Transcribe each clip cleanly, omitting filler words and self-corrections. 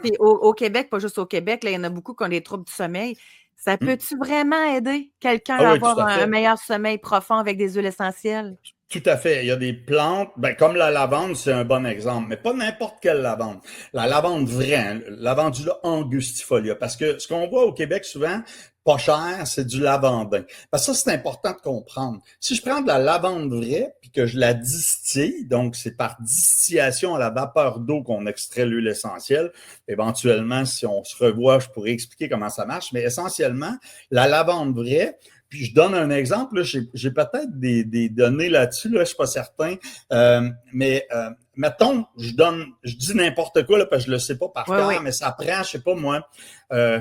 Puis au Québec, pas juste au Québec, là, il y en a beaucoup qui ont des troubles du sommeil. Ça peut-tu vraiment aider quelqu'un Ah à oui, tout avoir à un fait. meilleur sommeil profond avec des huiles essentielles? Tout à fait. Il y a des plantes, ben, comme la lavande, c'est un bon exemple, mais pas n'importe quelle lavande. La lavande vraie, hein, Lavandula angustifolia. Parce que ce qu'on voit au Québec souvent, pas cher, c'est du lavandin. Parce que ça, c'est important de comprendre. Si je prends de la lavande vraie, puis que je la distille, donc c'est par distillation à la vapeur d'eau qu'on extrait l'huile essentielle. Éventuellement, si on se revoit, je pourrais expliquer comment ça marche, mais essentiellement, la lavande vraie, puis je donne un exemple, là, j'ai peut-être des données là-dessus, là, je suis pas certain. Mettons, je dis n'importe quoi là, parce que je le sais pas par Oui, cœur, oui. mais ça prend, je sais pas moi, euh,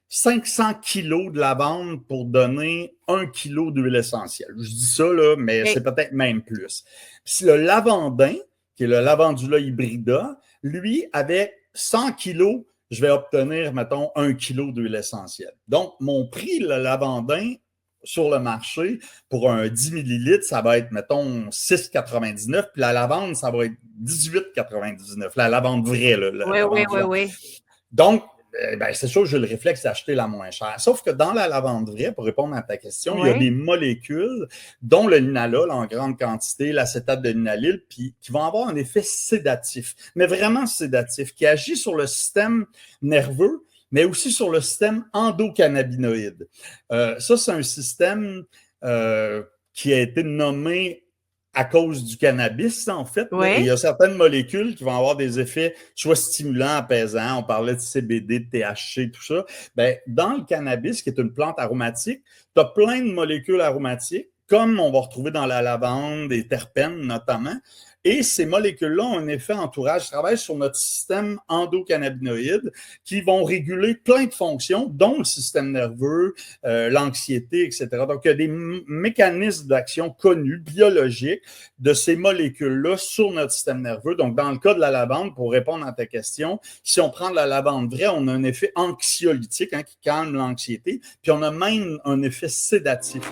500 kilos de lavande pour donner 1 kilo d'huile essentielle. Je dis ça là, mais c'est OK. peut-être même plus. Puis le lavandin, qui est le Lavandula hybrida, lui, avec 100 kilos, je vais obtenir, mettons, 1 kilo d'huile essentielle. Donc, mon prix, le lavandin, sur le marché, pour un 10 millilitres, ça va être, mettons, 6,99. Puis la lavande, ça va être 18,99. La lavande vraie, là, la Oui, oui, lavande oui, là. oui. Donc, ben, c'est sûr que j'ai le réflexe d'acheter la moins chère. Sauf que dans la lavande vraie, pour répondre à ta question, il y a des Oui. molécules, dont le linalol en grande quantité, l'acétate de linalyle, puis qui vont avoir un effet sédatif, mais vraiment sédatif, qui agit sur le système nerveux, mais aussi sur le système endocannabinoïde. Ça, c'est un système qui a été nommé à cause du cannabis, en fait. Là. Et il y Oui. a certaines molécules qui vont avoir des effets soit stimulants, apaisants. On parlait de CBD, de THC, tout ça. Ben, dans le cannabis, qui est une plante aromatique, tu as plein de molécules aromatiques, comme on va retrouver dans la lavande, des terpènes notamment. Et ces molécules-là ont un effet entourage, travaillent sur notre système endocannabinoïde qui vont réguler plein de fonctions, dont le système nerveux, l'anxiété, etc. Donc, il y a des mécanismes d'action connus, biologiques, de ces molécules-là sur notre système nerveux. Donc, dans le cas de la lavande, pour répondre à ta question, si on prend de la lavande vraie, on a un effet anxiolytique qui calme l'anxiété, puis on a même un effet sédatif.